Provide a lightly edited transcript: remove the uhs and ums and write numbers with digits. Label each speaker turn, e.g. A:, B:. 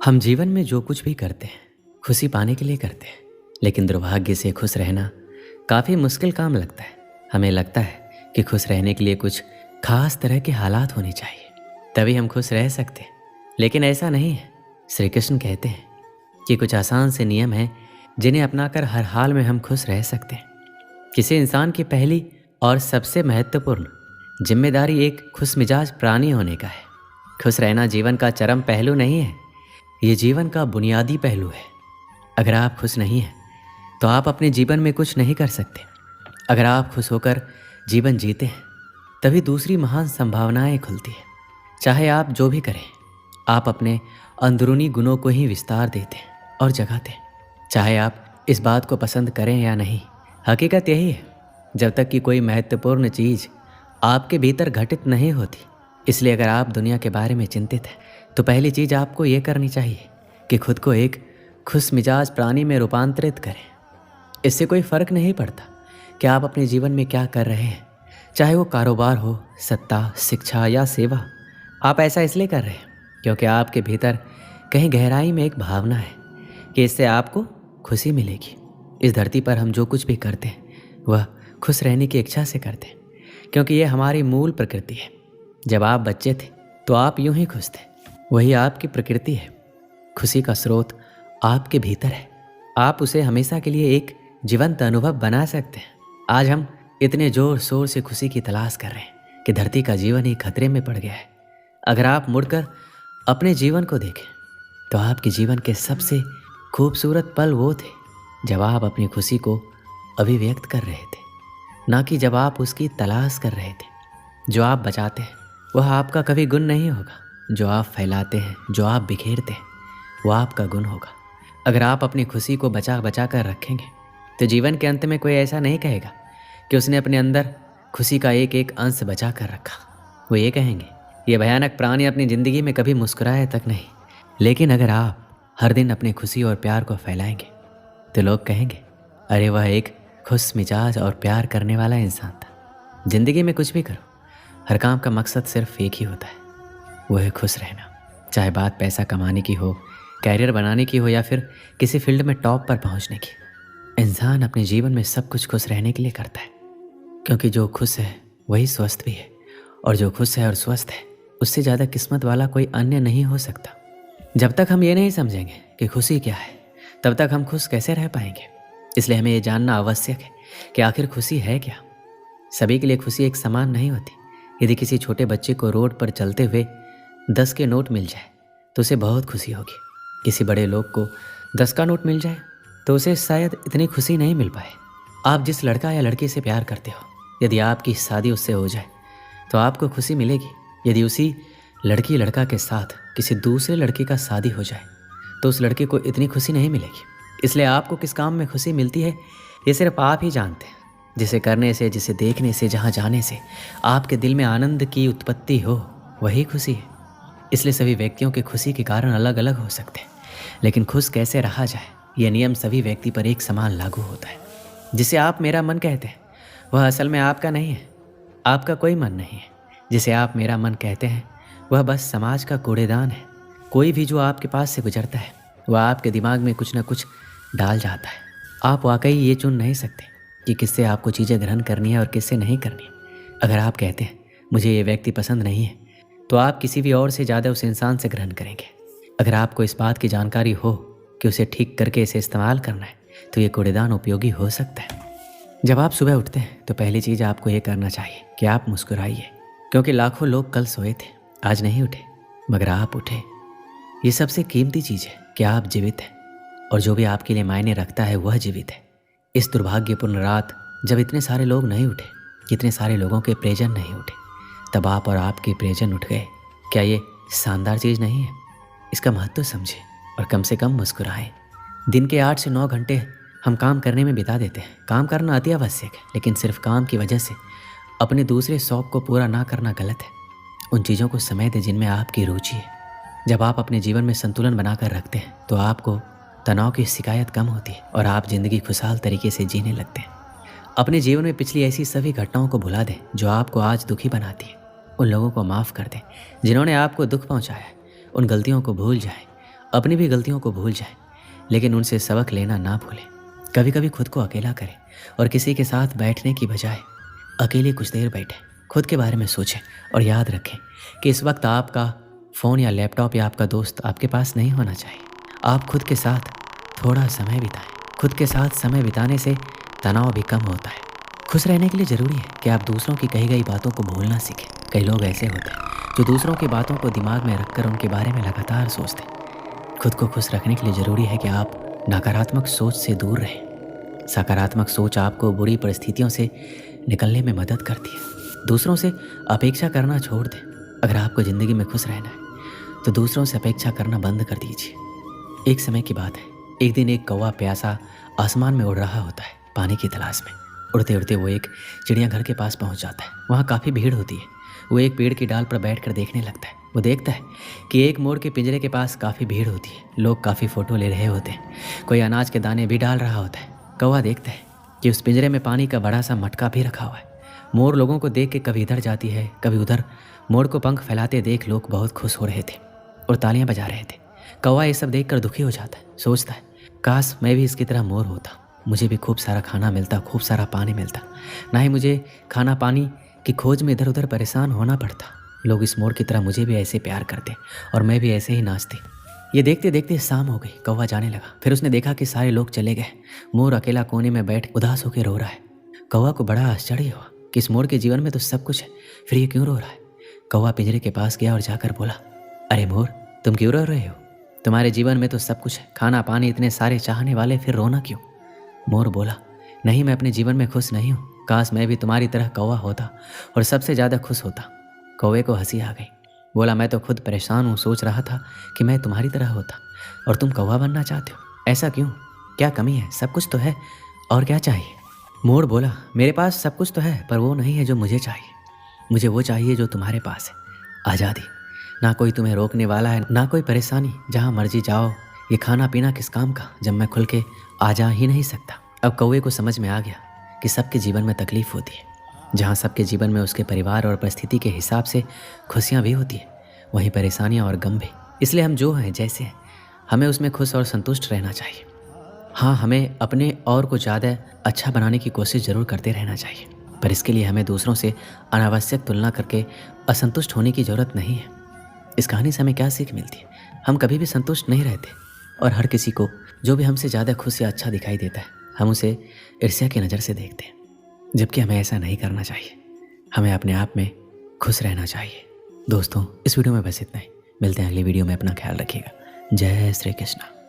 A: हम जीवन में जो कुछ भी करते हैं खुशी पाने के लिए करते हैं, लेकिन दुर्भाग्य से खुश रहना काफ़ी मुश्किल काम लगता है। हमें लगता है कि खुश रहने के लिए कुछ खास तरह के हालात होने चाहिए, तभी हम खुश रह सकते हैं, लेकिन ऐसा नहीं है। श्री कृष्ण कहते हैं कि कुछ आसान से नियम हैं जिन्हें अपनाकर हर हाल में हम खुश रह सकते हैं। किसी इंसान की पहली और सबसे महत्वपूर्ण जिम्मेदारी एक खुश मिजाज प्राणी होने का है। खुश रहना जीवन का चरम पहलू नहीं है, ये जीवन का बुनियादी पहलू है। अगर आप खुश नहीं हैं तो आप अपने जीवन में कुछ नहीं कर सकते। अगर आप खुश होकर जीवन जीते हैं तभी दूसरी महान संभावनाएं खुलती है। चाहे आप जो भी करें, आप अपने अंदरूनी गुणों को ही विस्तार देते हैं और जगाते हैं। चाहे आप इस बात को पसंद करें या नहीं, हकीकत यही है। जब तक कि कोई महत्वपूर्ण चीज़ आपके भीतर घटित नहीं होती। इसलिए अगर आप दुनिया के बारे में चिंतित हैं तो पहली चीज़ आपको ये करनी चाहिए कि खुद को एक खुश मिजाज प्राणी में रूपांतरित करें। इससे कोई फ़र्क नहीं पड़ता कि आप अपने जीवन में क्या कर रहे हैं, चाहे वो कारोबार हो, सत्ता, शिक्षा या सेवा। आप ऐसा इसलिए कर रहे हैं क्योंकि आपके भीतर कहीं गहराई में एक भावना है कि इससे आपको खुशी मिलेगी। इस धरती पर हम जो कुछ भी करते हैं वह खुश रहने की इच्छा से करते हैं, क्योंकि ये हमारी मूल प्रकृति है। जब आप बच्चे थे तो आप यूं ही खुश थे, वही आपकी प्रकृति है। खुशी का स्रोत आपके भीतर है। आप उसे हमेशा के लिए एक जीवंत अनुभव बना सकते हैं। आज हम इतने जोर शोर से खुशी की तलाश कर रहे हैं कि धरती का जीवन ही खतरे में पड़ गया है। अगर आप मुड़कर अपने जीवन को देखें तो आपके जीवन के सबसे खूबसूरत पल वो थे जब आप अपनी खुशी को अभिव्यक्त कर रहे थे, ना कि जब आप उसकी तलाश कर रहे थे। जो आप बचाते हैं वह आपका कभी गुण नहीं होगा, जो आप फैलाते हैं, जो आप बिखेरते हैं, वह आपका गुण होगा। अगर आप अपनी खुशी को बचा बचा कर रखेंगे तो जीवन के अंत में कोई ऐसा नहीं कहेगा कि उसने अपने अंदर खुशी का एक एक अंश बचा कर रखा। वो ये कहेंगे, ये भयानक प्राणी अपनी ज़िंदगी में कभी मुस्कुराए तक नहीं। लेकिन अगर आप हर दिन अपनी खुशी और प्यार को फैलाएंगे तो लोग कहेंगे, अरे वह एक खुश मिजाज और प्यार करने वाला इंसान था। ज़िंदगी में कुछ भी करो, हर काम का मकसद सिर्फ एक ही होता है, वो है खुश रहना। चाहे बात पैसा कमाने की हो, कैरियर बनाने की हो या फिर किसी फील्ड में टॉप पर पहुंचने की। इंसान अपने जीवन में सब कुछ खुश रहने के लिए करता है, क्योंकि जो खुश है वही स्वस्थ भी है, और जो खुश है और स्वस्थ है उससे ज़्यादा किस्मत वाला कोई अन्य नहीं हो सकता। जब तक हम ये नहीं समझेंगे कि खुशी क्या है, तब तक हम खुश कैसे रह पाएंगे। इसलिए हमें ये जानना आवश्यक है कि आखिर खुशी है क्या। सभी के लिए खुशी एक समान नहीं होती। यदि किसी छोटे बच्चे को रोड पर चलते हुए 10 के नोट मिल जाए तो उसे बहुत खुशी होगी। किसी बड़े लोग को 10 का नोट मिल जाए तो उसे शायद इतनी खुशी नहीं मिल पाए। आप जिस लड़का या लड़की से प्यार करते हो, यदि आपकी शादी उससे हो जाए तो आपको खुशी मिलेगी। यदि उसी लड़की लड़का के साथ किसी दूसरे लड़के का शादी हो जाए तो उस लड़के को इतनी खुशी नहीं मिलेगी। इसलिए आपको किस काम में खुशी मिलती है ये सिर्फ आप ही जानते हैं। जिसे करने से, जिसे देखने से, जहाँ जाने से आपके दिल में आनंद की उत्पत्ति हो, वही खुशी है। इसलिए सभी व्यक्तियों के खुशी के कारण अलग अलग हो सकते हैं, लेकिन खुश कैसे रहा जाए यह नियम सभी व्यक्ति पर एक समान लागू होता है। जिसे आप मेरा मन कहते हैं वह असल में आपका नहीं है, आपका कोई मन नहीं है। जिसे आप मेरा मन कहते हैं वह बस समाज का कूड़ेदान है। कोई भी जो आपके पास से गुजरता है वह आपके दिमाग में कुछ न कुछ डाल जाता है। आप वाकई ये चुन नहीं सकते कि किससे आपको चीज़ें ग्रहण करनी है और किससे नहीं करनी है। अगर आप कहते हैं मुझे ये व्यक्ति पसंद नहीं है तो आप किसी भी और से ज़्यादा उस इंसान से ग्रहण करेंगे। अगर आपको इस बात की जानकारी हो कि उसे ठीक करके इसे इस्तेमाल करना है तो ये कूड़ेदान उपयोगी हो सकता है। जब आप सुबह उठते हैं तो पहली चीज़ आपको ये करना चाहिए कि आप मुस्कुराइए, क्योंकि लाखों लोग कल सोए थे, आज नहीं उठे, मगर आप उठे। ये सबसे कीमती चीज़ है कि आप जीवित हैं, और जो भी आपके लिए मायने रखता है वह जीवित है। इस दुर्भाग्यपूर्ण रात जब इतने सारे लोग नहीं उठे, इतने सारे लोगों के प्रियजन नहीं उठे, तब आप और आपके प्रियजन उठ गए। क्या ये शानदार चीज़ नहीं है? इसका महत्व समझें और कम से कम मुस्कुराएं। दिन के 8 से 9 घंटे हम काम करने में बिता देते हैं। काम करना अति आवश्यक है, लेकिन सिर्फ काम की वजह से अपने दूसरे शौक को पूरा ना करना गलत है। उन चीज़ों को समय दें जिनमें आपकी रुचि है। जब आप अपने जीवन में संतुलन बनाकर रखते हैं तो आपको तनाव की शिकायत कम होती है और आप ज़िंदगी खुशहाल तरीके से जीने लगते हैं। अपने जीवन में पिछली ऐसी सभी घटनाओं को भुला दें जो आपको आज दुखी बनाती है। उन लोगों को माफ़ कर दें जिन्होंने आपको दुख पहुंचाया है। उन गलतियों को भूल जाएं अपनी भी गलतियों को भूल जाएं, लेकिन उनसे सबक लेना ना भूलें। कभी कभी खुद को अकेला करें और किसी के साथ बैठने की बजाय अकेले कुछ देर बैठें, खुद के बारे में सोचें और याद रखें कि इस वक्त आपका फ़ोन या लैपटॉप या आपका दोस्त आपके पास नहीं होना चाहिए। आप खुद के साथ थोड़ा समय बिताएं। खुद के साथ समय बिताने से तनाव भी कम होता है। खुश रहने के लिए ज़रूरी है कि आप दूसरों की कही गई बातों को भूलना सीखें। कई लोग ऐसे होते हैं जो दूसरों की बातों को दिमाग में रखकर उनके बारे में लगातार सोचते हैं। खुद को खुश रखने के लिए ज़रूरी है कि आप नकारात्मक सोच से दूर रहें। सकारात्मक सोच आपको बुरी परिस्थितियों से निकलने में मदद करती है। दूसरों से अपेक्षा करना छोड़ दें। अगर आपको ज़िंदगी में खुश रहना है तो दूसरों से अपेक्षा करना बंद कर दीजिए। एक समय की बात है, एक दिन एक कौवा प्यासा आसमान में उड़ रहा होता है, पानी की तलाश में। उड़ते उड़ते वो एक चिड़ियाघर के पास पहुंच जाता है। वहाँ काफ़ी भीड़ होती है। वो एक पेड़ की डाल पर बैठकर देखने लगता है। वो देखता है कि एक मोर के पिंजरे के पास काफ़ी भीड़ होती है। लोग काफ़ी फ़ोटो ले रहे होते हैं, कोई अनाज के दाने भी डाल रहा होता है। कौवा देखता है कि उस पिंजरे में पानी का बड़ा सा मटका भी रखा हुआ है। मोर लोगों को देख के कभी इधर जाती है, कभी उधर। मोर को पंख फैलाते देख लोग बहुत खुश हो रहे थे और तालियां बजा रहे थे। कौवा ये सब देखकर दुखी हो जाता है। सोचता है, काश मैं भी इसकी तरह मोर होता, मुझे भी खूब सारा खाना मिलता, खूब सारा पानी मिलता, ना ही मुझे खाना पानी की खोज में इधर उधर परेशान होना पड़ता। लोग इस मोर की तरह मुझे भी ऐसे प्यार करते और मैं भी ऐसे ही नाचती। ये देखते देखते शाम हो गई। कौवा जाने लगा। फिर उसने देखा कि सारे लोग चले गए। मोर अकेला कोने में बैठ उदास होकर रो रहा है। कौवा को बड़ा आश्चर्य हुआ कि इस मोर के जीवन में तो सब कुछ है, फिर ये क्यों रो रहा है। कौवा पिंजरे के पास गया और जाकर बोला, अरे मोर, तुम क्यों रो रहे हो? तुम्हारे जीवन में तो सब कुछ है, खाना पानी, इतने सारे चाहने वाले, फिर रोना क्यों? मोर बोला, नहीं, मैं अपने जीवन में खुश नहीं हूँ। काश मैं भी तुम्हारी तरह कौवा होता और सबसे ज़्यादा खुश होता। कौवे को हंसी आ गई। बोला, मैं तो खुद परेशान हूँ, सोच रहा था कि मैं तुम्हारी तरह होता और तुम कौवा बनना चाहते हो। ऐसा क्यों? क्या कमी है? सब कुछ तो है, और क्या चाहिए? मोर बोला, मेरे पास सब कुछ तो है, पर वो नहीं है जो मुझे चाहिए। मुझे वो चाहिए जो तुम्हारे पास है, आज़ादी। ना कोई तुम्हें रोकने वाला है, ना कोई परेशानी, जहाँ मर्जी जाओ। ये खाना पीना किस काम का जब मैं खुल के आ जा ही नहीं सकता। अब कौवे को समझ में आ गया कि सबके जीवन में तकलीफ होती है। जहाँ सबके जीवन में उसके परिवार और परिस्थिति के हिसाब से खुशियाँ भी होती है, वहीं परेशानियाँ और गम भी। इसलिए हम जो हैं, जैसे हैं, हमें उसमें खुश और संतुष्ट रहना चाहिए। हाँ, हमें अपने और को ज़्यादा अच्छा बनाने की कोशिश ज़रूर करते रहना चाहिए, पर इसके लिए हमें दूसरों से अनावश्यक तुलना करके असंतुष्ट होने की ज़रूरत नहीं है। इस कहानी से हमें क्या सीख मिलती है? हम कभी भी संतुष्ट नहीं रहते और हर किसी को जो भी हमसे ज़्यादा खुश या अच्छा दिखाई देता है, हम उसे ईर्ष्या की नज़र से देखते हैं, जबकि हमें ऐसा नहीं करना चाहिए। हमें अपने आप में खुश रहना चाहिए। दोस्तों, इस वीडियो में बस इतना ही। मिलते हैं अगली वीडियो में। अपना ख्याल रखिएगा। जय श्री कृष्ण।